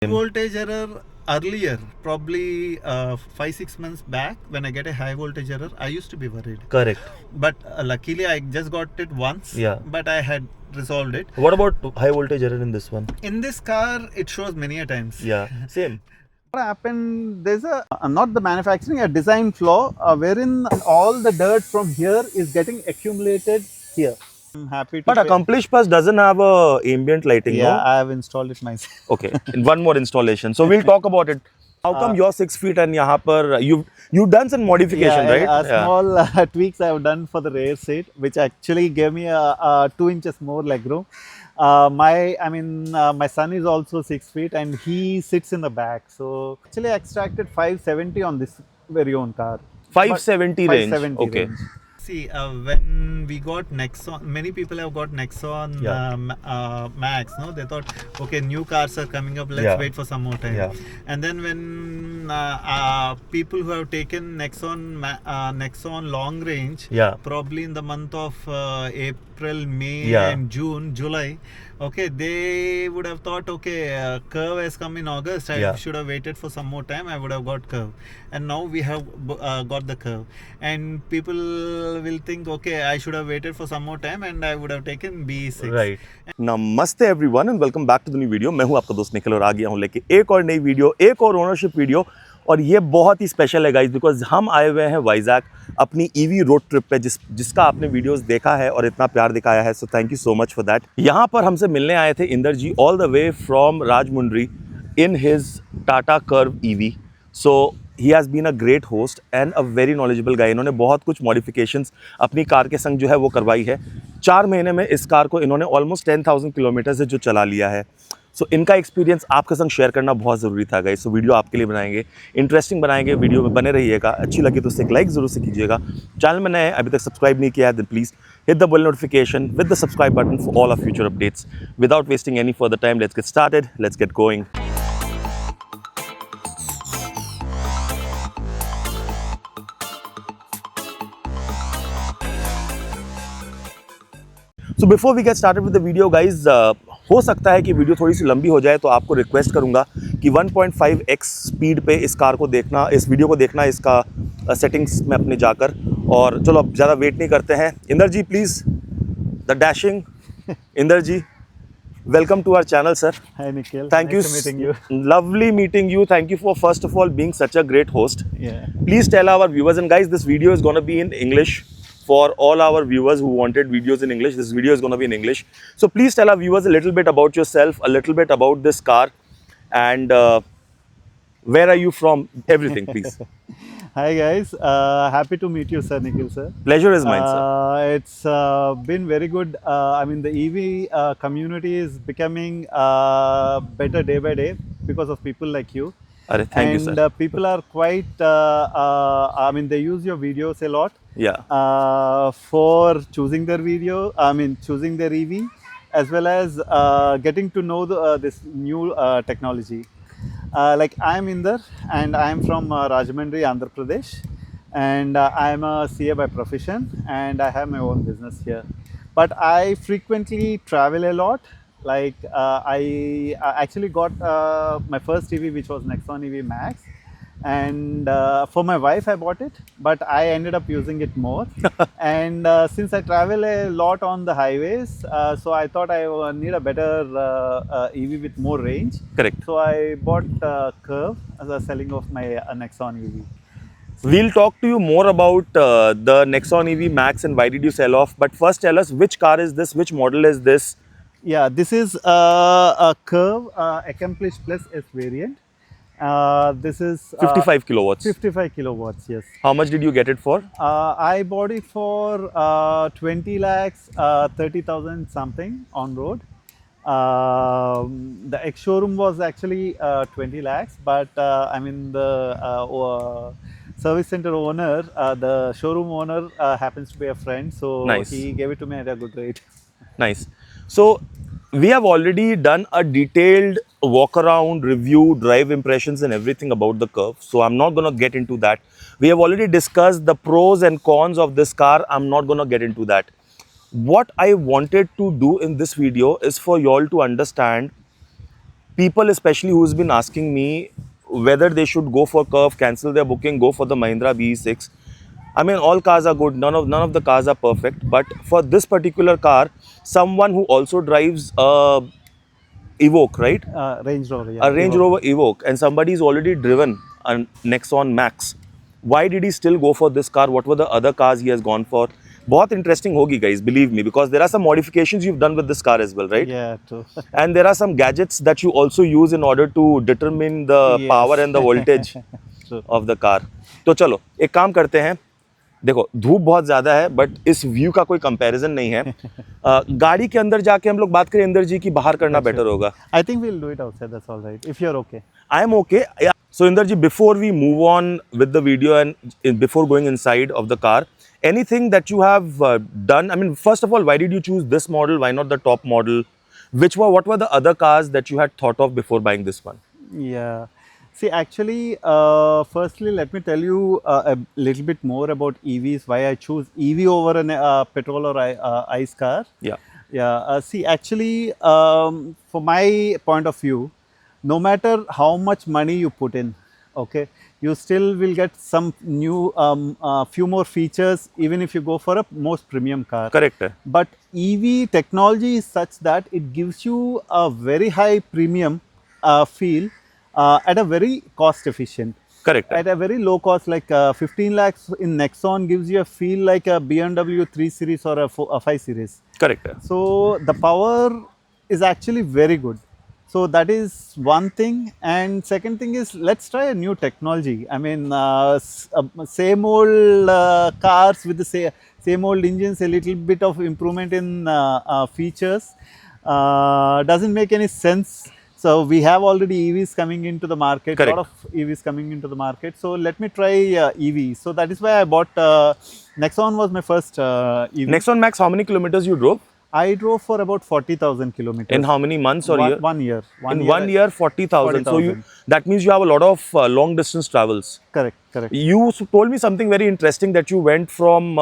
Voltage error earlier, probably 5 6 months back, when I get a high voltage error, I used to be worried. Correct. But luckily, I just got it once. Yeah. But I had resolved it. What about high voltage error in this one? In this car, it shows many a times. Yeah, same. What happened? There's a not the manufacturing, a design flaw wherein all the dirt from here is getting accumulated here. I'm happy to. But Accomplish Plus doesn't have a ambient lighting, Yeah, no? I have installed it myself. Okay, in one more installation. So we'll talk about it. How come you're 6 feet and yahan par you've done some modification, Yeah, right? small tweaks I have done for the rear seat, which actually gave me a 2 inches more legroom. My son is also 6 feet and he sits in the back. So actually, I extracted 570 on this very own car. 570 range. 570 Okay. range. See, when we got Nexon, many people have got Nexon Max. No, they thought, okay, new cars are coming up. Let's wait for some more time. Yeah. And then when people who have taken Nexon long range, Yeah. probably in the month of April, May, Yeah. and June, July, okay, they would have thought, okay, curve has come in August. I should have waited for some more time. I would have got curve, and now we have got the curve. And people will think, okay, I should have waited for some more time, and I would have taken B6. Right. नमस्ते everyone and welcome back to the new video. मैं हूं आपका दोस्त निखिल और आ गया हूं लेके एक और नई वीडियो, एक और ओनरशिप वीडियो। और ये बहुत ही स्पेशल है गाइस, बिकॉज हम आए हुए हैं वाइजैक अपनी ईवी रोड ट्रिप पे, जिसका आपने वीडियोस देखा है और इतना प्यार दिखाया है। So thank you so much for that. यहाँ पर हमसे मिलने आए थे Inder ji all the way from Rajahmundry in his Tata Curvv EV. So he has been a great host and a very knowledgeable guy. इन्होंने बहुत कुछ मॉडिफिकेशंस अपनी कार के संग जो है वो करवाई है। 4 महीने में इस कार को इन्होंने ऑलमोस्ट 10,000 किलोमीटर से जो चला लिया है। सो इनका एक्सपीरियंस आपके संग शेयर करना बहुत ज़रूरी था गाइस। सो वीडियो आपके लिए बनाएंगे, इंटरेस्टिंग बनाएंगे, वीडियो में बने रहिएगा। अच्छी लगी तो उससे एक लाइक ज़रूर से कीजिएगा। चैनल में नए हैं, अभी तक सब्सक्राइब नहीं किया है, then please hit the bell notification with the subscribe button for all of future updates. Without wasting any further time, let's get started, let's get going. So before we get started with the video guys, हो सकता है कि video थोड़ी सी लंबी हो जाए, तो आपको रिक्वेस्ट करूंगा कि 1.5x स्पीड पे इस कार को देखना, इस वीडियो को देखना, इसका सेटिंग्स में अपने जाकर। और चलो अब ज़्यादा वेट नहीं करते हैं। Inder ji please the dashing Inder ji, welcome to our channel, sir. Hi, Nikhil. Thank Nice to meeting you. Lovely meeting you. Thank you for first of all being such a great host. Yeah. Please tell our viewers, and guys, this video is going to be in English for all our viewers who wanted videos in English. This video is going to be in English. So please tell our viewers a little bit about yourself, a little bit about this car, and where are you from? Everything, please. Hi guys, happy to meet you, sir, Nikhil sir. Pleasure is mine, sir. It's been very good. The EV community is becoming better day by day because of people like you. Thank you, sir. And people are quite, they use your videos a lot. Yeah. For choosing their choosing their EV, as well as getting to know this new technology. Like I'm Inder and I'm from Rajahmundry, Andhra Pradesh, and I'm a CA by profession and I have my own business here. But I frequently travel a lot. Like I actually got my first EV, which was Nexon EV Max, and for my wife I bought it, but I ended up using it more. And since I travel a lot on the highways, so I thought I need a better EV with more range. Correct. So I bought Curve as a selling of my Nexon EV. We'll talk to you more about the Nexon EV Max and why did you sell off. But first tell us, which car is this? Which model is this? Yeah, this is a Curve Accomplish Plus S variant. This is 55 kilowatts. 55 kilowatts, yes. How much did you get it for? I bought it for 20 lakhs, 30,000 something on road. The ex-showroom was actually 20 lakhs, but the service center owner, the showroom owner happens to be a friend, so Nice. he gave it to me at a good rate. Nice. So we have already done a detailed walk around, review, drive impressions and everything about the Curve. So I'm not going to get into that. We have already discussed the pros and cons of this car. I'm not going to get into that. What I wanted to do in this video is for you all to understand people especially who's been asking me whether they should go for Curve, cancel their booking, go for the Mahindra BE6. I mean, all cars are good. None of the cars are perfect. But for this particular car, someone who also drives a Evoque, right? Range Rover, yeah. A Range Evoque. Rover Evoque, and somebody's already driven a Nexon Max. Why did he still go for this car? What were the other cars he has gone for? बहुत interesting होगी, guys, believe me, because there are some modifications you've done with this car as well, right? Yeah, true. And there are some gadgets that you also use in order to determine the Yes. power and the voltage True. of the car. तो चलो एक काम करते हैं. देखो धूप बहुत ज़्यादा है, बट इस व्यू का कोई कंपैरिजन नहीं है. गाड़ी के अंदर जाके हम लोग बात करें इंदर जी की, बाहर करना बेटर होगा. I think we'll do it outside. That's all right. If you're okay. I am okay. Yeah. So Inderji, before we move on with the video and before going inside of the car, anything that you have done? I mean, first of all, why did you choose this model? Why not the top model? What were the other cars that you had thought of before buying this one? Yeah. See, actually, firstly, let me tell you a little bit more about EVs, why I choose EV over an petrol or ICE car. Yeah. Yeah. See, actually, from my point of view, no matter how much money you put in, okay, you still will get some new, few more features, even if you go for a most premium car. Correct. है. But EV technology is such that it gives you a very high premium feel at a very cost efficient. Correct. है. At a very low cost, like 15 lakhs in Nexon gives you a feel like a BMW 3 Series or a 5 Series. Correct. है. So the power is actually very good. So that is one thing. And second thing is, let's try a new technology. I mean, same old cars with the same old engines, a little bit of improvement in features doesn't make any sense. So we have already EVs coming into the market, Correct. lot of EVs coming into the market. So let me try EV. So that is why I bought Nexon was my first EV. Nexon Max, how many kilometers you drove? I drove for about 40,000 kilometers. In how many months or year? 1 year. In 1 year, 40,000. So 40,000. that means you have a lot of long distance travels. Correct, correct. You told me something very interesting, that you went from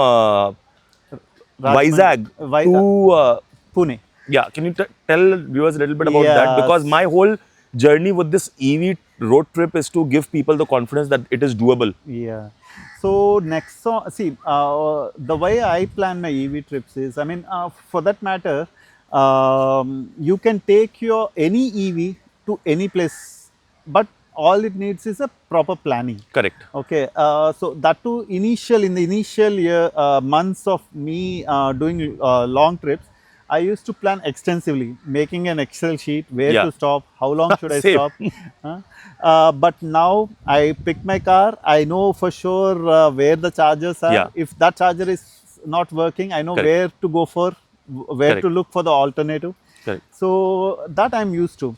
Vizag Vizag. to Pune. yeah. Can you tell viewers a little bit about that? Because my whole journey with this EV road trip is to give people the confidence that it is doable. Yeah. So Nexon, see, the way I plan my EV trips is, I mean, for that matter, you can take your any EV to any place, but all it needs is a proper planning. Correct. Okay, so that too in the initial year, months of me doing long trips, I used to plan extensively, making an Excel sheet, where Yeah. to stop, how long should I Same. stop. But now I pick my car, I know for sure where the chargers are. Yeah. If that charger is not working, I know Correct. where to go for, where Correct. to look for the alternative. Correct. So that I'm used to.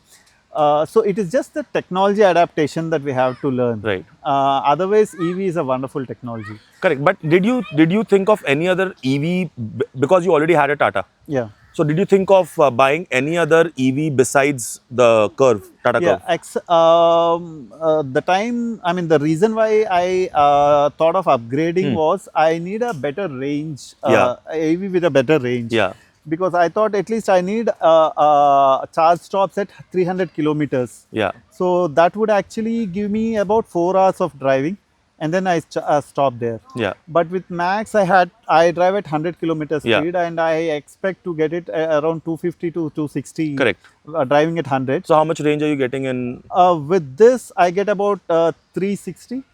So it is just the technology adaptation that we have to learn. Right. Otherwise, EV is a wonderful technology. Correct. But did you think of any other EV, because you already had a Tata? Yeah. So did you think of buying any other EV besides the Curve, Tata Yeah. Curve? The time, I mean, the reason why I thought of upgrading was I need a better range, Yeah. EV with a better range. Yeah. Because I thought at least I need charge stops at 300 kilometers. Yeah. So that would actually give me about 4 hours of driving, and then I stop there. Yeah. But with Max, I drive at 100 kilometers Yeah. speed, and I expect to get it around 250 to 260. Correct. Driving at 100. So how much range are you getting in? With this, I get about 360.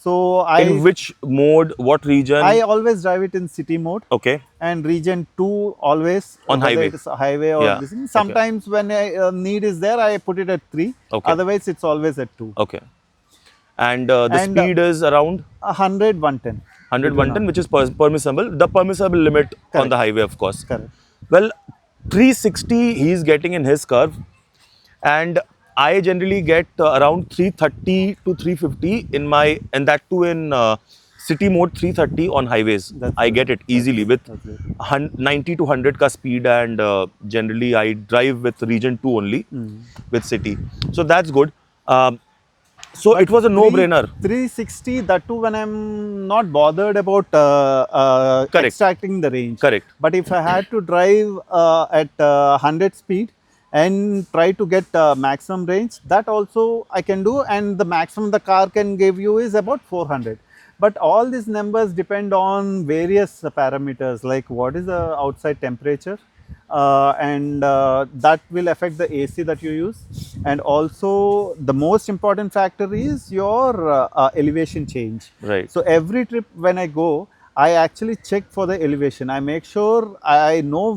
So In which mode? What region? I always drive it in city mode, Okay. and region 2 always On whether highway. it is a highway or Yeah. this thing. Sometimes when need is there, I put it at 3. Okay. Otherwise, it's always at 2. Okay. And the And, speed is around 100, 110. 100, 110, which is permissible. The permissible limit on Correct. the highway, of course. Correct. Well, 360 he is getting in his Curve, and I generally get around 330 to 350 in my, and that too in city mode 330 on highways. That's I good. get it easily with That's good. 90 to 100 ka speed, and generally I drive with region 2 only with city. So that's good. So it was a no-brainer. 360, that too when I'm not bothered about Correct. extracting the range. Correct. But if I had to drive at 100 speed, and try to get maximum range. That also I can do, and the maximum the car can give you is about 400. But all these numbers depend on various parameters, like what is the outside temperature, and that will affect the AC that you use. And also the most important factor is your elevation change. Right. So every trip when I go, I actually check for the elevation. I make sure I know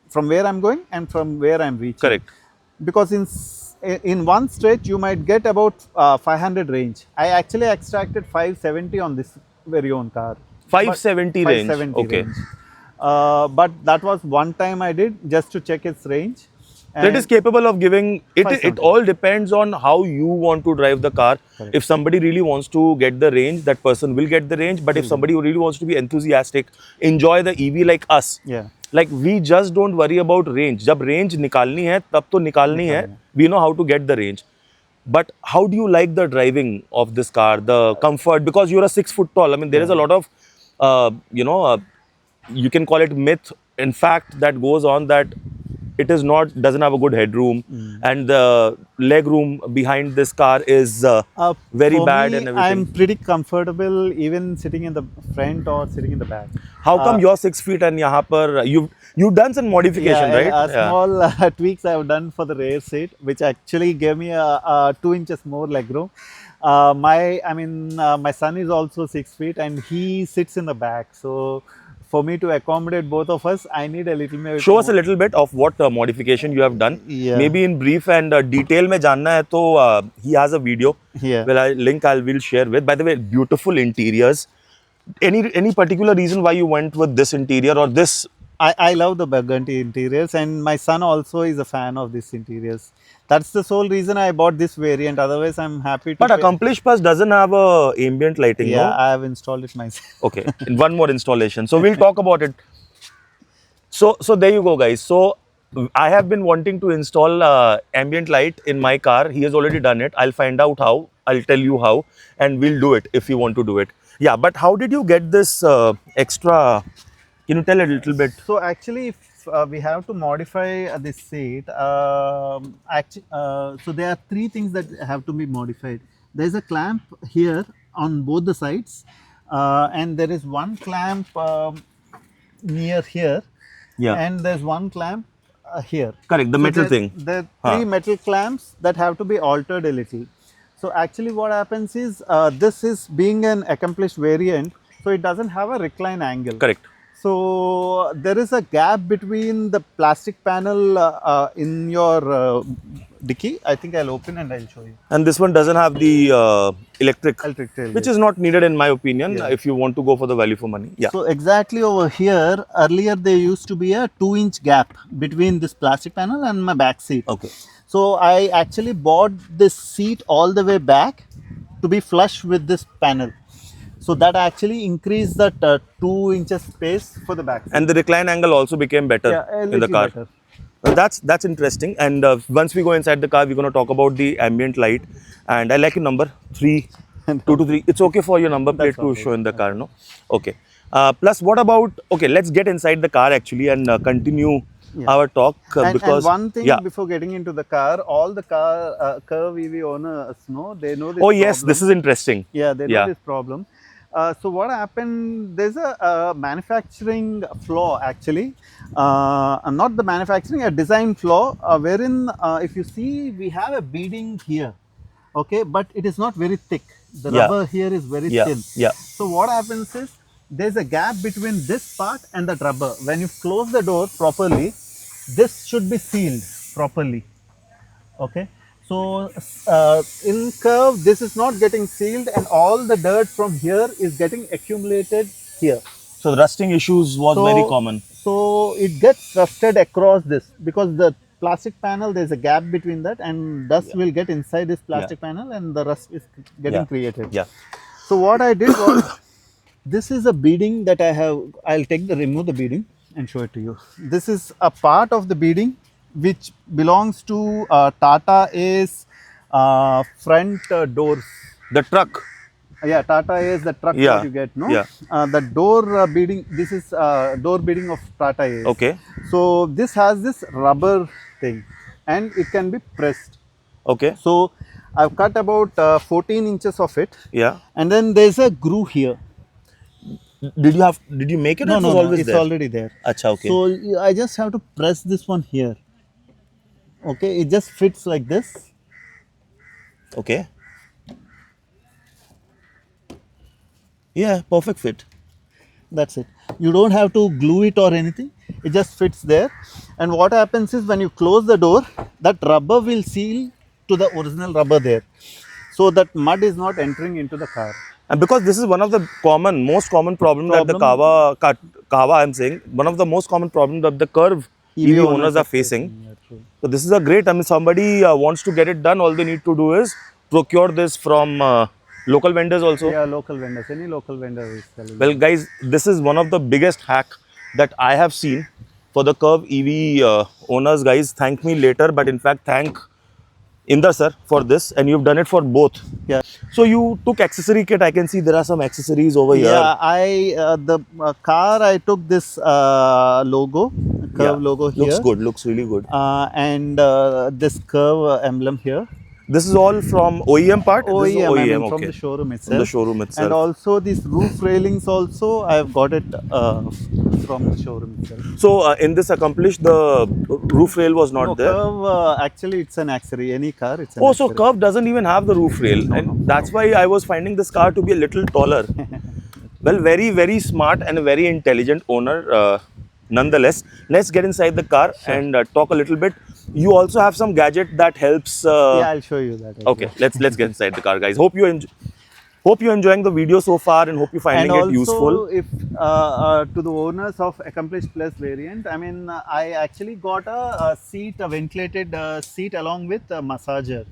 from where I'm going and from where I'm reaching. Correct. Because in one stretch you might get about 500 range. I actually extracted 570 on this very own car. 570 range. 570 Okay. range. But that was one time I did just to check its range. So it is capable of giving it. It 570. all depends on how you want to drive the car. Correct. If somebody really wants to get the range, that person will get the range. But if somebody who really wants to be enthusiastic, enjoy the EV like us, Yeah. like we just don't worry about range. जब range निकालनी है, तब तो निकालनी है. We know how to get the range. But how do you like the driving of this car? The comfort, because you're a 6 foot tall. I mean, there is a lot of, you can call it myth. In fact, that goes on that it is not, doesn't have a good headroom, and the leg room behind this car is very For bad me, and everything. I'm pretty comfortable even sitting in the front or sitting in the back. How come you're 6 feet and यहाँ पर you've done some modification, right? A small tweaks I have done for the rear seat, which actually gave me a 2 inches more legroom. My son is also 6 feet and he sits in the back. So for me to accommodate both of us, I need a little more. Show us a little bit of what modification you have done. Yeah. Maybe in brief and detail में जानना है तो he has a video. Yeah. Well, I will share with. By the way, beautiful interiors. Any particular reason why you went with this interior or this? I love the burgundy interiors, and my son also is a fan of these interiors. That's the sole reason I bought this variant. Otherwise, I'm happy to. But Accomplish Plus doesn't have a ambient lighting, Yeah, no? I have installed it myself. Okay, in one more installation. So we'll talk about it. So there you go, guys. So I have been wanting to install ambient light in my car. He has already done it. I'll find out how. I'll tell you how, and we'll do it if you want to do it. Yeah, but how did you get this extra? Can you tell a little bit? So actually, if we have to modify this seat, so there are 3 things that have to be modified. There is a clamp here on both the sides, and there is one clamp near here, Yeah. and there's one clamp here. Correct, the metal thing. There are 3 metal clamps that have to be altered a little. So actually what happens is, this is being an accomplished variant, so it doesn't have a recline angle. Correct. So there is a gap between the plastic panel in your dicky. I think I'll open and I'll show you. And this one doesn't have the electric, Electric tail. which is not needed in my opinion Yeah. if you want to go for the value for money. Yeah. So exactly over here, earlier there used to be a 2-inch gap between this plastic panel and my back seat. Okay. So I actually bought this seat all the way back to be flush with this panel. So that actually increased that 2 inches space for the back seat. And the recline angle also became better Yeah, a in the little car. better. Well, that's interesting. And once we go inside the car, we're going to talk about the ambient light. And I like your number 3, 2 to 3. It's okay for your number plate to okay. show in the car, no? Okay. Plus, what about? Okay, let's get inside the car actually and continue our talk And one thing yeah. before getting into the car, all the car Curve EV owners know, they know this Oh yes, problem. this is interesting. Yeah, they know Yeah. this problem. So what happened, there's a manufacturing flaw actually, not the manufacturing, a design flaw, wherein if you see, we have a beading here, okay, but it is not very thick. The Yeah. rubber here is very Yeah, thin. yeah. So what happens is, there's a gap between this part and that rubber. When you close the door properly, this should be sealed properly, okay. So in Curve, this is not getting sealed, and all the dirt from here is getting accumulated here. So rusting issues was very common. So it gets rusted across this because the plastic panel, there's a gap between that, and dust will get inside this plastic panel, and the rust is getting created. Yeah. So what I did was, this is a beading that I have. I'll remove the beading and show it to you. This is a part of the beading which belongs to Tata Ace front doors. The truck. Yeah, Tata Ace, the truck Yeah. that you get, no? Yeah. The door beading, this is door beading of Tata Ace. Okay. So this has this rubber thing, and it can be pressed. Okay. So I've cut about 14 inches of it, Yeah. and then there's a groove here. Did you make it? Or it was always it's there? already there. Acha, okay. So I just have to press this one here. Okay, it just fits like this. Okay. Yeah, perfect fit. That's it. You don't have to glue it or anything. It just fits there. And what happens is when you close the door, that rubber will seal to the original rubber there, so that mud is not entering into the car. And because this is one of the most common problem that the Kahwa, I'm saying, one of the most common problem that the Curve EV owners are facing. Yeah, true. So this is a great, I mean, somebody wants to get it done, all they need to do is procure this from local vendors also. Yeah, local vendors. Any local vendor is selling. Well, guys, this is one of the biggest hack that I have seen for the Curve EV owners. Guys, thank me later, but in fact, thank Inder sir for this, and you've done it for both. Yeah. So you took accessory kit. I can see there are some accessories over here. Yeah, the car I took this logo, curve logo here. Looks good. Looks really good. And this curve emblem here. This is all from OEM part? This is OEM, I mean, okay. from the showroom itself. From the showroom itself. And also these roof railings also, I've got it from the showroom itself. So in this accomplished, the roof rail was not No, there? Curve, actually it's an accessory. Any car, it's an Oh, so accessory. Curve doesn't even have the roof rail. And that's why I was finding this car to be a little taller. Well, very, very smart and a very intelligent owner. Nonetheless, let's get inside the car and talk a little bit. You also have some gadget that helps. Yeah, I'll show you that. Okay, let's get inside the car, guys. Hope you're enjoying the video so far, and hope you're finding and it useful. if to the owners of Accomplished Plus variant, I mean, I actually got a seat, a ventilated seat along with a massager.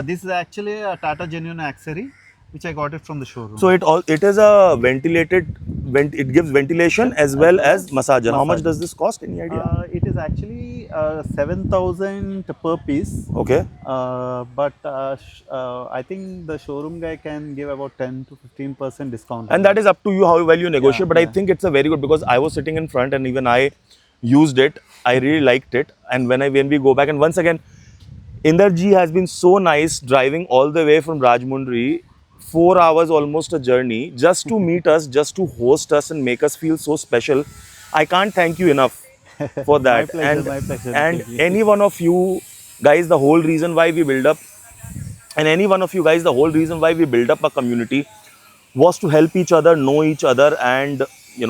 This is actually a Tata Genuine accessory, which I got it from the showroom. So it is a ventilated. It gives ventilation as well as massager. How much does this cost? Any idea? It is actually 7,000 per piece. Okay. But I think the showroom guy can give about 10 to 15% discount. And that is up to you how well you negotiate. Yeah, but I think it's a very good, because I was sitting in front and even I used it. I really liked it. And when we go back, and once again, Inder ji has been so nice driving all the way from Rajmundry, 4 hours almost a journey, just to meet us, just to host us and make us feel so special. I can't thank you enough for that. My pleasure. And any one of you guys, the whole reason why we build up, a community was to help each other, know each other, and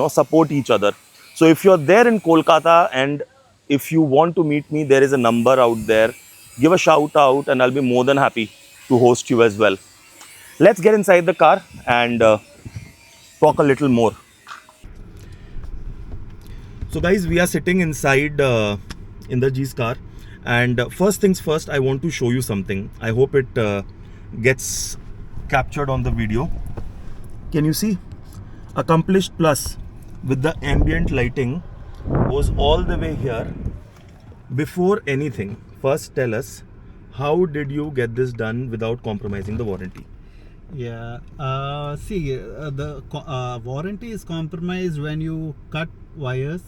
support each other. So if you're there in Kolkata and if you want to meet me, there is a number out there. Give a shout out and I'll be more than happy to host you as well. Let's get inside the car and talk a little more. So guys, we are sitting inside Inderji's car, and first things first, I want to show you something. I hope it gets captured on the video. Can you see? Accomplished Plus with the ambient lighting goes all the way here. Before anything, first tell us, how did you get this done without compromising the warranty? Yeah, see, the warranty is compromised when you cut wires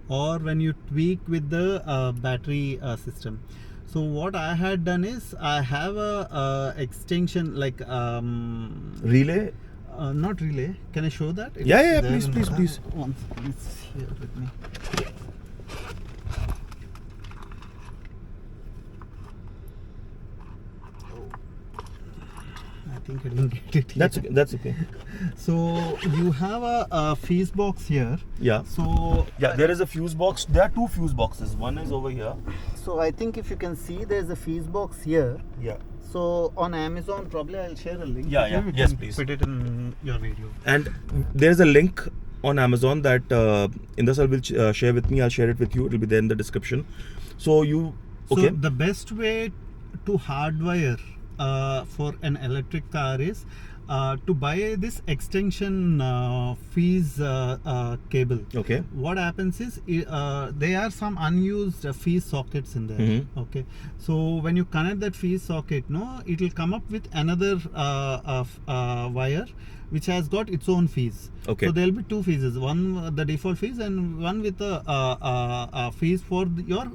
or when you tweak with the battery system. So what I had done is I have a extension like Relay? not relay. Can I show that? Yeah, It's there please. One second, it's here with me. I think I didn't get it. That's okay. So you have a fuse box here. Yeah. So There is a fuse box. There are two fuse boxes. One is over here. So I think if you can see, there's a fuse box here. Yeah. So on Amazon, probably I'll share a link. Yeah, with you. yeah. You Yes, can please. Put it in your video. And there's a link on Amazon that Inder will share with me. I'll share it with you. It will be there in the description. So okay. So the best way to hardwire for an electric car is to buy this extension fees cable. Okay. What happens is there are some unused fees sockets in there. Mhm. Okay, so when you connect that fees socket, no, it will come up with another wire which has got its own fees. Okay. So there will be two fees, one the default fees and one with a fees for your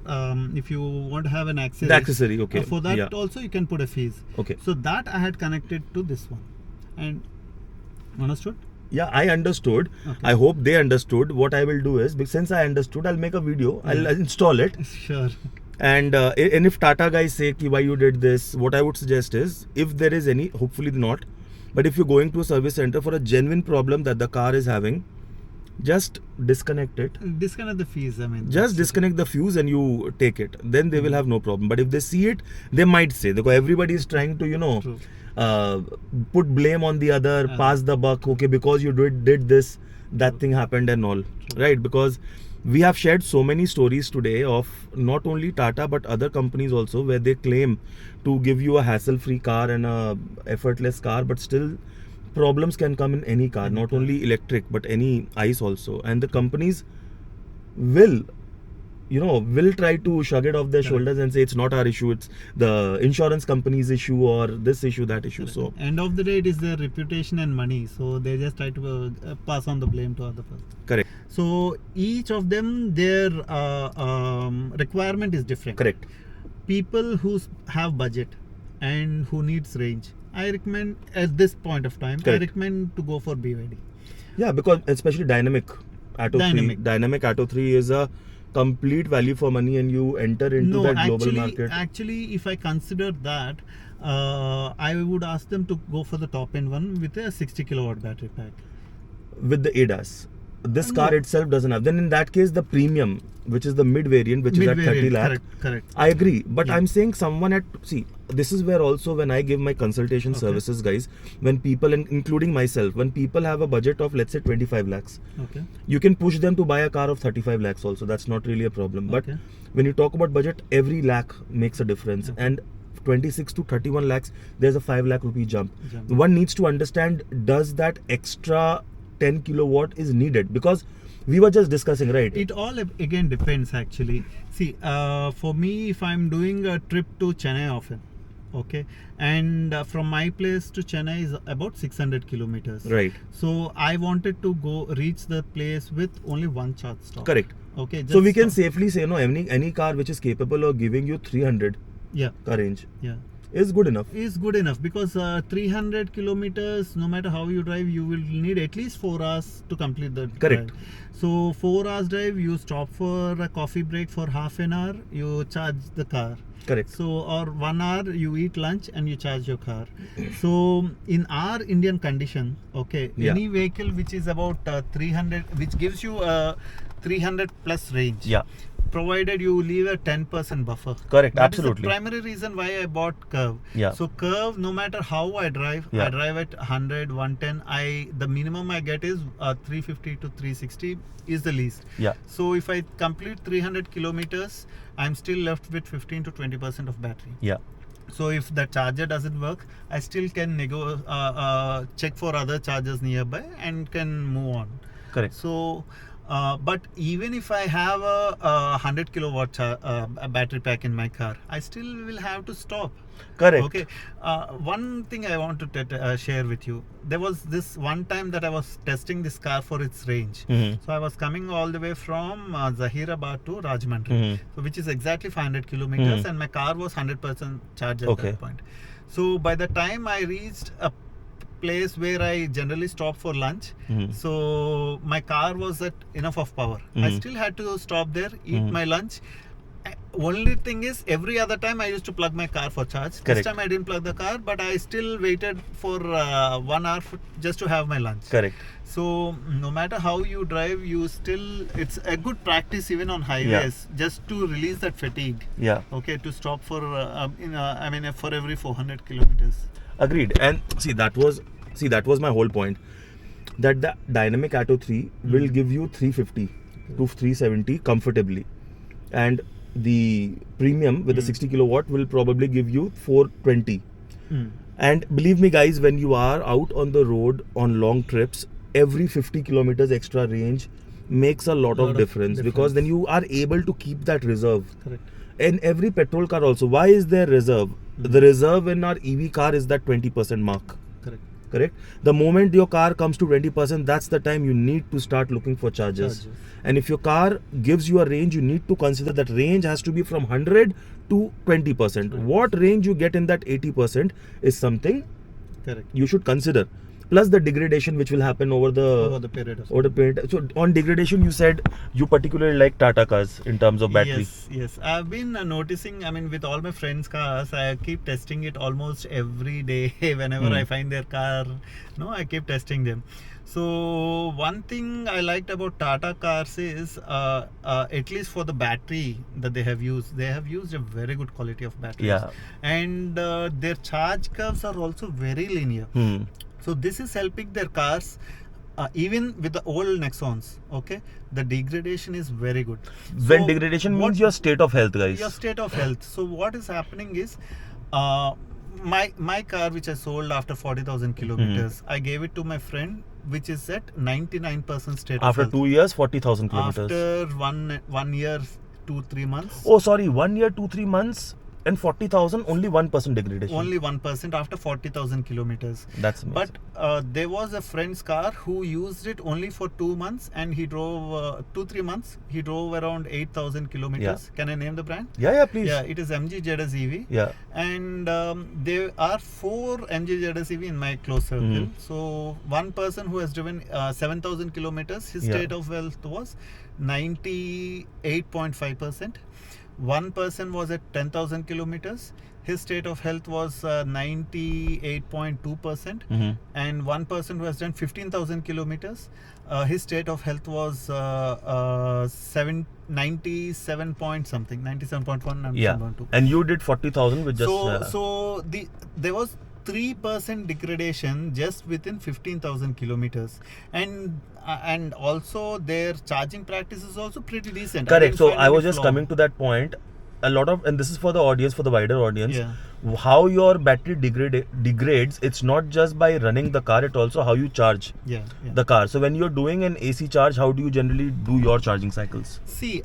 if you want to have an accessory. The accessory, okay. For that Yeah. also you can put a fees. Okay. So that I had connected to this one, and understood. Yeah, I understood. Okay. I hope they understood. What I will do is, since I understood, I'll make a video. I'll install it. Sure. And if Tata guys say ki why you did this, what I would suggest is, if there is any, hopefully not, but if you're going to a service center for a genuine problem that the car is having, just disconnect it. Disconnect the fees. I mean, Just disconnect the fuse and you take it. Then they will have no problem. But if they see it, they might say, because everybody is trying to, True. put blame on the other, pass the buck. Okay, because you did this, that thing happened and all, right? Because we have shared so many stories today of not only Tata but other companies also, where they claim to give you a hassle-free car and a effortless car, but still problems can come in any car, not only electric but any ICE also, and the companies will try to shrug it off their shoulders and say it's not our issue, it's the insurance company's issue or this issue, that issue. So end of the day, it is their reputation and money, so they just try to pass on the blame to other person. correct. So each of them, their requirement is different. Correct. People who have budget and who needs range, I recommend at this point of time, Correct. I recommend to go for BYD. Yeah, because especially Dynamic Atto 3. Dynamic. Atto 3 is a complete value for money, and you enter into that global market. Actually, if I consider that, I would ask them to go for the top end one with a 60 kilowatt battery pack. With the ADAS. This No. car itself doesn't have. Then in that case, the premium, which is the mid variant, which is at 30 lakh. Correct. I agree, but Yeah. I'm saying someone this is where also when I give my consultation services, guys, when people, and including myself, when people have a budget of, let's say, 25 lakhs, Okay. you can push them to buy a car of 35 lakhs also. That's not really a problem. But Okay. when you talk about budget, every lakh makes a difference. Okay. And 26 to 31 lakhs, there's a 5 lakh rupee jump. Jump. One needs to understand, does that extra 10 kilowatt is needed? Because we were just discussing, right? It all again depends actually. See, for me, if I'm doing a trip to Chennai often, okay, and from my place to Chennai is about 600 kilometers. Right. So I wanted to reach the place with only one charge stop. Correct. Okay. So we can just- safely say, no, any car which is capable of giving you 300 Yeah. car range Yeah. is good enough. Is good enough, because 300 kilometers, no matter how you drive, you will need at least 4 hours to complete the Correct. drive. So 4 hours drive, you stop for a coffee break for half an hour, you charge the car. Correct. So, or 1 hour you eat lunch and you charge your car. So in our Indian condition, okay, Yeah. any vehicle which is about 300, which gives you a 300 plus range, Yeah. provided you leave a 10% buffer. Correct, That absolutely. is the primary reason why I bought Curve. Yeah. So Curve, no matter how I drive, Yeah. I drive at 100, 110. The minimum I get is 350 to 360 is the least. Yeah. So if I complete 300 kilometers, I'm still left with 15 to 20% of battery. Yeah. So if the charger doesn't work, I still can check for other chargers nearby and can move on. Correct. So, but even if I have a 100 kilowatt a battery pack in my car, I still will have to stop. Correct. Okay. One thing I want to share with you. There was this one time that I was testing this car for its range. Mhm. So I was coming all the way from Zahirabad to Rajahmundry, Mhm. so which is exactly 500 kilometers, Mhm. and my car was 100% charged at Okay. that point. So by the time I reached a place where I generally stop for lunch, Mhm. so my car was at enough of power. I Mhm. still had to stop there, eat Mhm. my lunch. Only thing is, every other time I used to plug my car for charge. Correct. This time I didn't plug the car, but I still waited for 1 hour just to have my lunch. Correct. So no matter how you drive, it's a good practice even on highways, just to release that fatigue. Yeah. Okay, to stop for for every 400 kilometers. Agreed. And that was my whole point. That the Dynamic Atto 3 will give you 350 to 370 comfortably, and the premium with the 60 kilowatt will probably give you 420. And believe me guys, when you are out on the road on long trips, every 50 kilometers extra range makes a lot of difference, because then you are able to keep that reserve. Correct. In every petrol car also, why is there reserve? The reserve in our EV car is that 20% mark. Correct. The moment your car comes to 20%, that's the time you need to start looking for charges. And if your car gives you a range, you need to consider that range has to be from 100 to 20%. What range you get in that 80% is something Correct. you should consider. Plus the degradation which will happen over the period. So on degradation, you said you particularly like Tata cars in terms of battery. Yes. I've been noticing, I mean, with all my friends' cars, I keep testing it almost every day. Whenever I find their car, I keep testing them. So one thing I liked about Tata cars is, at least for the battery that they have used a very good quality of batteries. Yeah. And their charge curves are also very linear. So this is helping their cars, even with the old Nexons. Okay, the degradation is very good. When degradation means your state of health, guys. Your state of health. So what is happening is, my car, which I sold after 40,000 kilometers, I gave it to my friend, which is at 99% state of After health. 2 years, 40,000 kilometers. After one year, 2-3 months. Oh, sorry, 1 year, 2-3 months, and 40,000, only 1% degradation. Only 1% after 40,000 kilometers. That's amazing. But there was a friend's car who used it only for 2 months, and he drove 2-3 months. He drove around 8,000 kilometers. Can I name the brand? Yeah, please. Yeah, it is MG ZS EV. Yeah. And there are 4 MG ZS EV in my close circle. So one person who has driven 7,000 kilometers, his state of health was 98.5%. One person was at 10,000 kilometers. His state of health was 98.2%. And one person who has done 15,000 kilometers, his state of health was 97 point something, 97.1, 97.2. And you did 40,000 with just... So there was 3% degradation just within 15,000 kilometers. And also their charging practice is also pretty decent. Correct. So I was just coming to that point. A lot of, and this is for the audience, for the wider audience, how your battery degrades, it's not just by running the car, it's also how you charge the car. So when you're doing an AC charge, how do you generally do your charging cycles? See,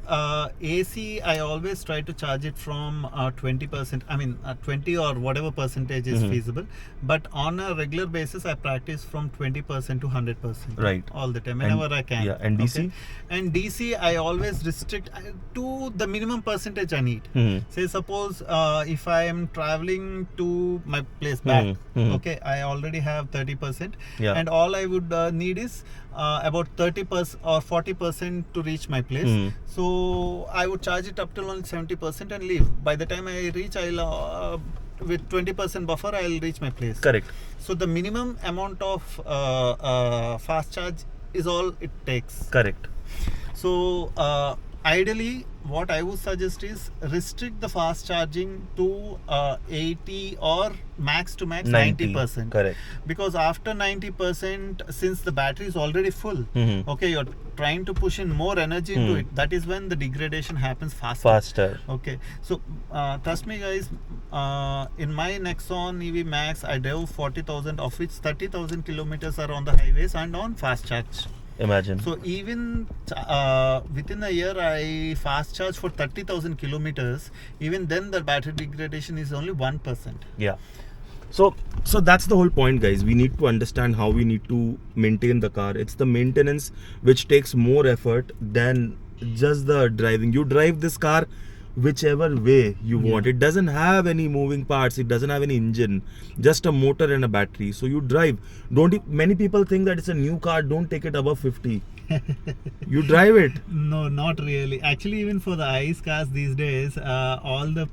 AC, I always try to charge it from 20%, 20 or whatever percentage is feasible. But on a regular basis, I practice from 20% to 100%. Right. All the time, whenever I can. Yeah, and DC? Okay? And DC, I always restrict to the minimum percentage I need. Say, suppose if I am traveling to my place back, okay, I already have 30%. And all I would need is about 30% or 40% to reach my place. So I would charge it up till only 70% and leave. By the time I reach, I'll with 20% buffer, I'll reach my place. Correct. So the minimum amount of fast charge is all it takes. Correct. So ideally, what I would suggest is restrict the fast charging to 80 or max to max 90%. Correct. Because after 90%, since the battery is already full, okay, you're trying to push in more energy into it. That is when the degradation happens faster. Okay. So trust me, guys. In my Nexon EV Max, I drove 40,000, of which 30,000 kilometers are on the highways and on fast charge. Imagine. So even within a year, I fast charge for 30,000 kilometers. Even then, the battery degradation is only 1%. Yeah. So that's the whole point, guys. We need to understand how we need to maintain the car. It's the maintenance which takes more effort than just the driving. You drive this car whichever way you want. It doesn't have any moving parts, it doesn't have any engine, just a motor and a battery. So you drive. Many people think that it's a new car, don't take it above 50. You drive it. No, not really. Actually, even for the ICE cars these days, all the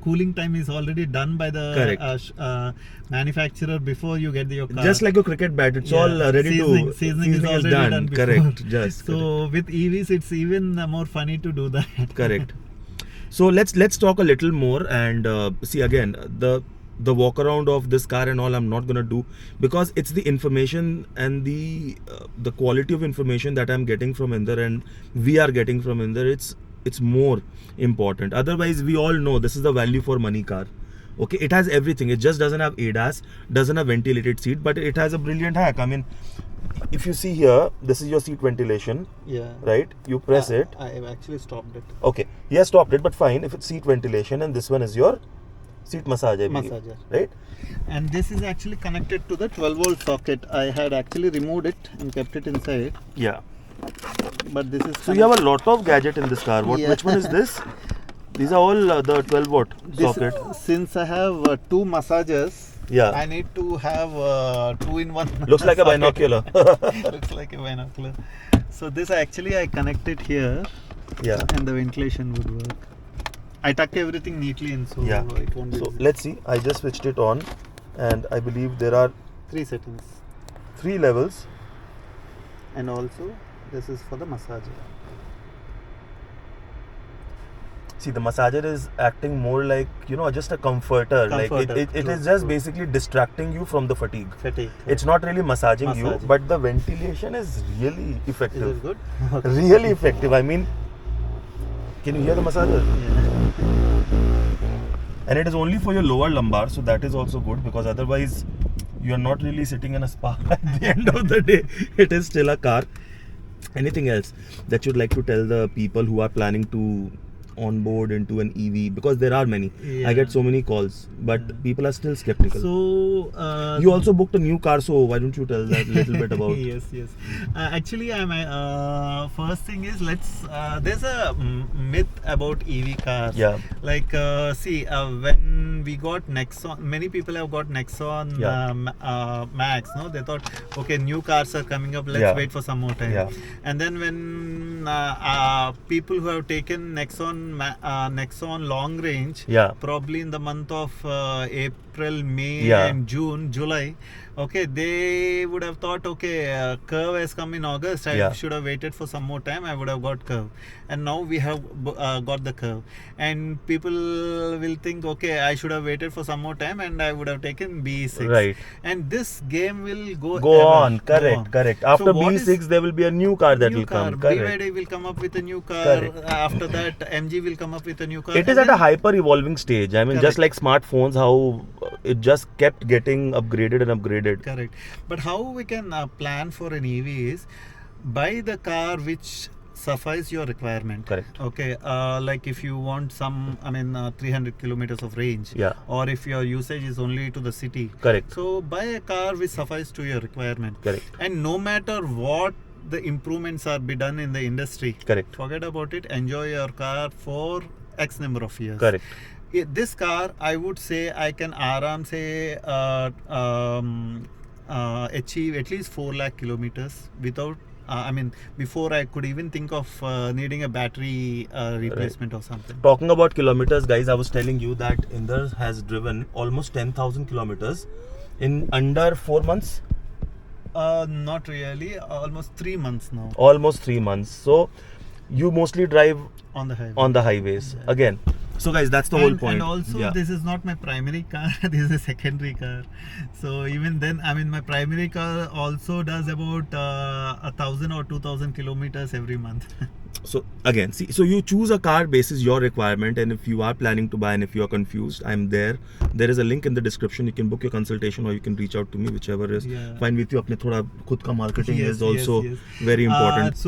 cooling time is already done by the manufacturer before you get your car. Just like a cricket bat, it's all ready to. Seasoning is already done before. Correct. Just so with EVs, it's even more funny to do that. Correct. So let's talk a little more and see again the walk around of this car and all. I'm not gonna do, because it's the information and the quality of information that I'm getting from Inder and we are getting from Inder. It's more important. Otherwise, we all know this is the value for money car. Okay, it has everything. It just doesn't have ADAS, doesn't have ventilated seat, but it has a brilliant hack. I mean, if you see here, this is your seat ventilation, Yeah. right? You press it. I have actually stopped it. Okay, he has stopped it, but fine. If it's seat ventilation, and this one is your seat massage, I believe, Massager. right? And this is actually connected to the 12-volt socket. I had actually removed it and kept it inside. Yeah. But this is. So you have a lot of gadget in this car. Yeah. Which one is this? These are all the 12-watt socket. Since I have two massagers, Yeah. I need to have two-in-one. Looks like a socket. binocular. Looks like a binocular. So this actually I connect it here, Yeah. and the ventilation would work. I tuck everything neatly in, so Yeah. it won't be. So visible. let's see. I just switched it on, and I believe there are 3 settings, 3 levels. and also this is for the massager. See, the massager is acting more like, just a comforter. Like Comforter, it true, is just true. basically distracting you from the fatigue. Fatigue. It's not really massaging you, Massaging. but the ventilation is really Is effective. it good? Really effective. I mean, can you hear the massager? Yeah. And it is only for your lower lumbar, so that is also good, because otherwise you are not really sitting in a spa. At the end of the day, it is still a car. Anything else that you'd like to tell the people who are planning to onboard into an EV? Because there are many. Yeah. I get so many calls, but people are still skeptical. So You also booked a new car, so why don't you tell that a little bit about? Yes. Actually, I'm first thing is there's a myth about EV cars. Yeah. Like see, when we got Nexon, many people have got Nexon Yeah. Max. No, they thought, okay, new cars are coming up. Let's Yeah. wait for some more time. Yeah. And then when people who have taken Nexon long range, Yeah. probably in the month of April, May, Yeah. and June, July, okay, they would have thought, okay, Curve has come in August. I Yeah. should have waited for some more time. I would have got Curve, and now we have got the Curve. And people will think, okay, I should have waited for some more time, and I would have taken BE6. Right. And this game will go Go ever. on. Go Correct. on. Correct. So After what B6, is- there will be a new car that new will car. come. Correct. BYD will come up with a new car. Correct. After that, MG will come up with a new car. It is and at a then- hyper evolving stage. I mean, just like smartphones, how it just kept getting upgraded and upgraded. Correct. But how we can plan for an EV is buy the car which suffice your requirement. Correct. Okay. Like if you want 300 kilometers of range. Yeah. Or if your usage is only to the city. Correct. So buy a car which suffice to your requirement. Correct. And no matter what the improvements are be done in the industry, Correct. forget about it. Enjoy your car for X number of years. Correct. This car, I would say, I can achieve at least 4 lakh kilometers without. Before I could even think of needing a battery replacement or something. Talking about kilometers, guys, I was telling you that Inder has driven almost 10,000 kilometers in under 4 months. Not really. Almost 3 months now Almost 3 months. So you mostly drive on the highway. on the highways Yeah. again. So guys, that's the whole point. And also, Yeah. this is not my primary car. This is a secondary car. So even then, my primary car also does about 1,000 or 2,000 kilometers every month. So again, see, so you choose a car basis your requirement, and if you are planning to buy and if you are confused, I'm there. There is a link in the description. You can book your consultation or you can reach out to me, whichever is Yeah. fine with you. अपने थोड़ा खुद का marketing Yes, is also yes. very important.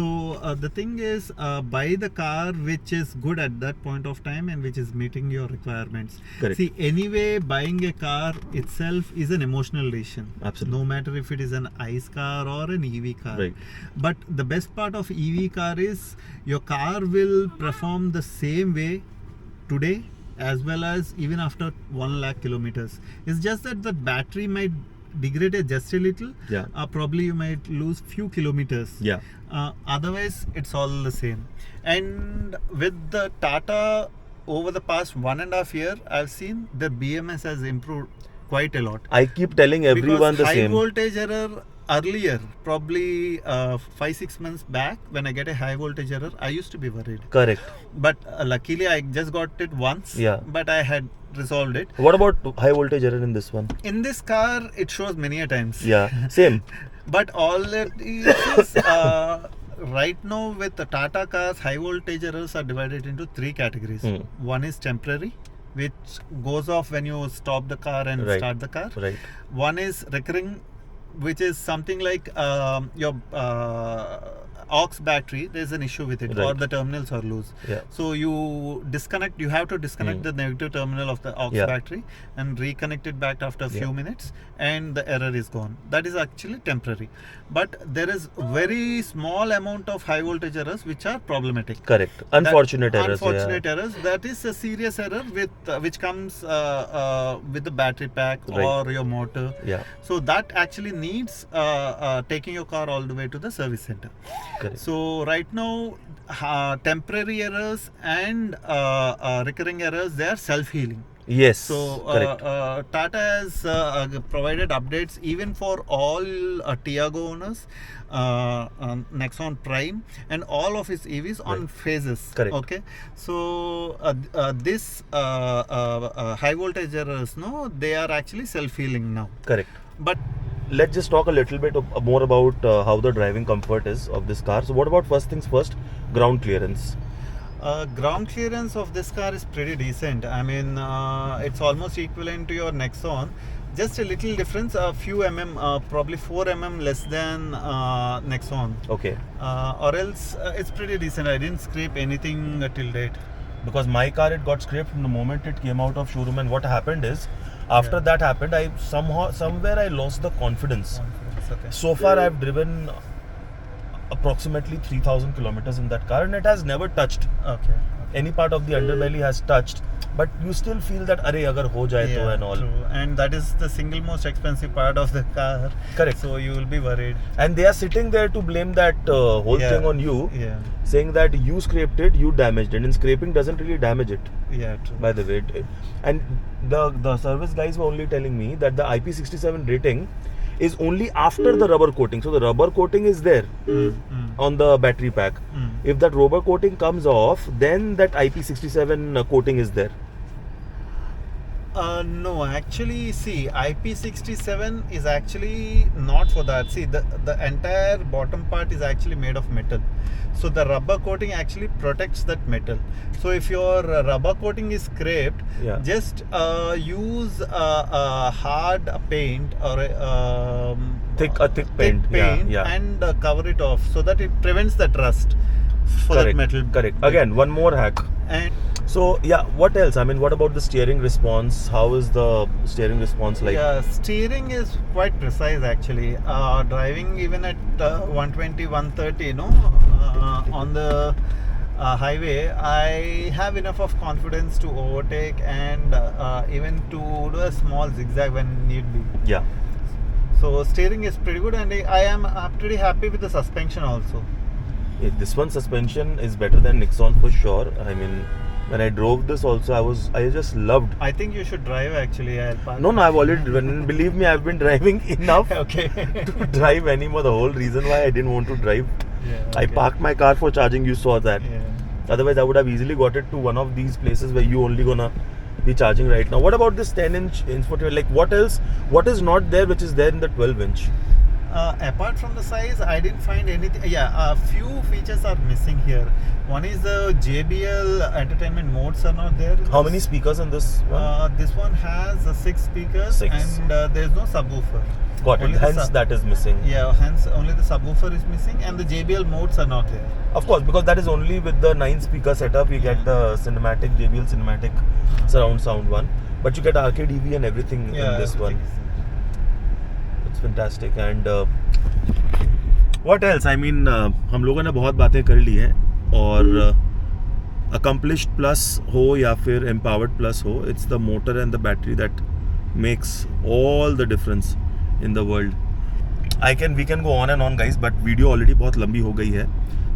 The thing is, buy the car which is good at that point of time and which is meeting your requirements. Correct. See, anyway, buying a car itself is an emotional decision. Absolutely. No matter if it is an ICE car or an EV car. Right. But the best part of EV car is your car will perform the same way today as well as even after 1 lakh kilometers. It's just that the battery might degrade just a little. Yeah. Probably you might lose few kilometers. Yeah. Otherwise, it's all the same. And with the Tata, over the past 1.5 years, I've seen the BMS has improved quite a lot. I keep telling everyone Because the high same. voltage error earlier, probably 5-6 months back, when I get a high voltage error, I used to be worried. Correct. But luckily, I just got it once. Yeah. But I had resolved it. What about high voltage error in this one? In this car, it shows many a times. Yeah, same. But all it is right now with the Tata cars, high voltage errors are divided into 3 categories. Hmm. One is temporary, which goes off when you stop the car and Right. start the car. Right. One is recurring, which is something like your aux battery. There's an issue with it, or Right. the terminals are loose. Yeah. So you disconnect. You have to disconnect the negative terminal of the aux Yeah. battery and reconnect it back after a few Yeah. minutes, and the error is gone. That is actually temporary, but there is very small amount of high voltage errors which are problematic. Correct. Unfortunate errors. Unfortunate errors. That is a serious error with which comes with the battery pack Right. or your motor. Yeah. So that actually needs taking your car all the way to the service center. Correct. So right now, temporary errors and recurring errors, they are self-healing. Yes. So correct. Tata has provided updates even for all Tiago owners, Nexon Prime, and all of its EVs on Right. phases. Correct. Okay. So this high voltage errors, no, they are actually self-healing now. Correct. But Let's just talk a little bit more about how the driving comfort is of this car. So what about first things first, ground clearance? ground clearance of this car is pretty decent. I mean, it's almost equivalent to your Nexon. Just a little difference, a few probably 4 less than Nexon. Okay. Or else it's pretty decent. I didn't scrape anything till date. Because my car, it got scraped from the moment it came out of showroom, and what happened is, after that happened, I somewhere I lost the confidence. Okay. So far I've driven approximately 3,000 kilometers in that car, and it has never touched. Okay. Any part of the underbelly has touched, but you still feel that arey agar ho jaye to and all. True. And that is the single most expensive part of the car. Correct. So you will be worried. And they are sitting there to blame that whole Yeah. thing on you, Yeah. saying that you scraped it, you damaged it, and scraping doesn't really damage it. Yeah. True. By the way, and the service guys were only telling me that the IP67 rating is only after the rubber coating. So the rubber coating is there on the battery pack. If that rubber coating comes off, then that IP67 coating is there. No, actually, see, IP67 is actually not for that. See, the entire bottom part is actually made of metal. So the rubber coating actually protects that metal. So if your rubber coating is scraped, Yeah. just use a hard paint or a Thick paint. Yeah. and cover it off so that it prevents that rust for that Correct. metal. Correct. Again, one more hack. And So yeah, what else? I mean, what about the steering response? How is the steering response like? yeah, steering is quite precise actually. Driving even at 120, 130, on the highway, I have enough of confidence to overtake and even to do a small zigzag when need be. Yeah. So steering is pretty good, and I am pretty happy with the suspension also. This one suspension is better than Nexon for sure. I mean, when I drove this also, I just loved. I think you should drive actually. I'll park. No, I've already driven. Believe me, I've been driving enough Okay. to drive anymore. The whole reason why I didn't want to drive, Yeah, I okay. parked my car for charging. You saw that. Yeah. Otherwise, I would have easily got it to one of these places where you only gonna be charging right now. What about this 10-inch infotainment? Like, what else? What is not there which is there in the 12-inch? Apart from the size, I didn't find anything. Yeah, a few features are missing here. One is the JBL entertainment modes are not there. How many speakers in this one? This one has 6 speakers. 6. And there's no subwoofer. Got it. Only the Hence, that is missing. Yeah, hence only the subwoofer is missing, and the JBL modes are not there. Of course, because that is only with the 9-speaker setup. You get the cinematic JBL cinematic surround sound one, but you get arcade EV and everything in this one. It's fantastic. And what else? I mean, हम लोगों ने बहुत बातें कर ली हैं, और accomplished plus हो या फिर empowered plus हो, it's the motor and the battery that makes all the difference in the world. We can go on and on, guys, but video already बहुत लंबी हो गई है.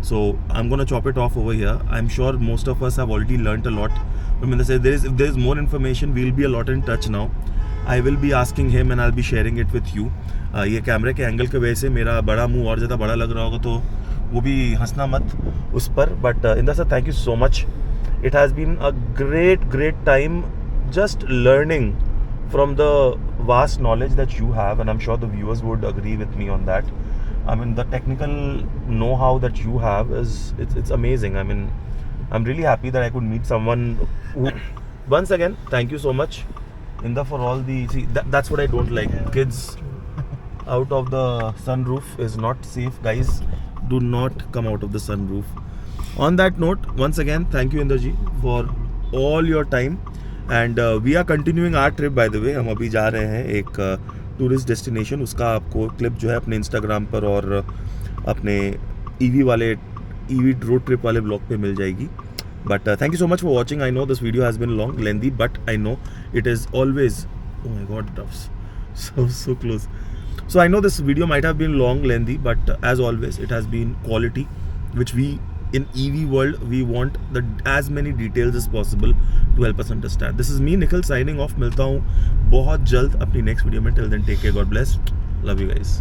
So I'm gonna chop it off over here. I'm sure most of us have already learnt a lot. I mean, if there is more information, we'll be a lot in touch now. I will be asking him and I'll be sharing it with you. ये कैमरे के angle की वजह से मेरा बड़ा मुंह और ज़्यादा बड़ा लग रहा होगा, तो वो भी हंसना मत उस पर. But Inder sir, thank you so much. It has been a great time just learning from the vast knowledge that you have, and I'm sure the viewers would agree with me on that. I mean, the technical know-how that you have it's amazing. I mean, I'm really happy that I could meet someone once again, thank you so much, Inda, for all the. See, that's what I don't like. Kids out of the sunroof is not safe, guys. Do not come out of the sunroof. On that note, once again, thank you, Inderji, for all your time. And we are continuing our trip, by the way. हम अभी जा रहे हैं एक tourist destination. उसका आपको clip जो है अपने इंस्टाग्राम पर और अपने ईवी वाले रोड ट्रिप वाले ब्लॉग पे मिल जाएगी. But thank you so much for watching. I know this video has been long, lengthy, but I know it is always. Oh my God, Duffs, so close. So I know this video might have been long, lengthy, but as always, it has been quality, which we in EV world we want as many details as possible to help us understand. This is me, Nikhil, signing off. मिलता हूँ बहुत जल्द अपनी next video में. Till then, take care. God bless. Love you guys.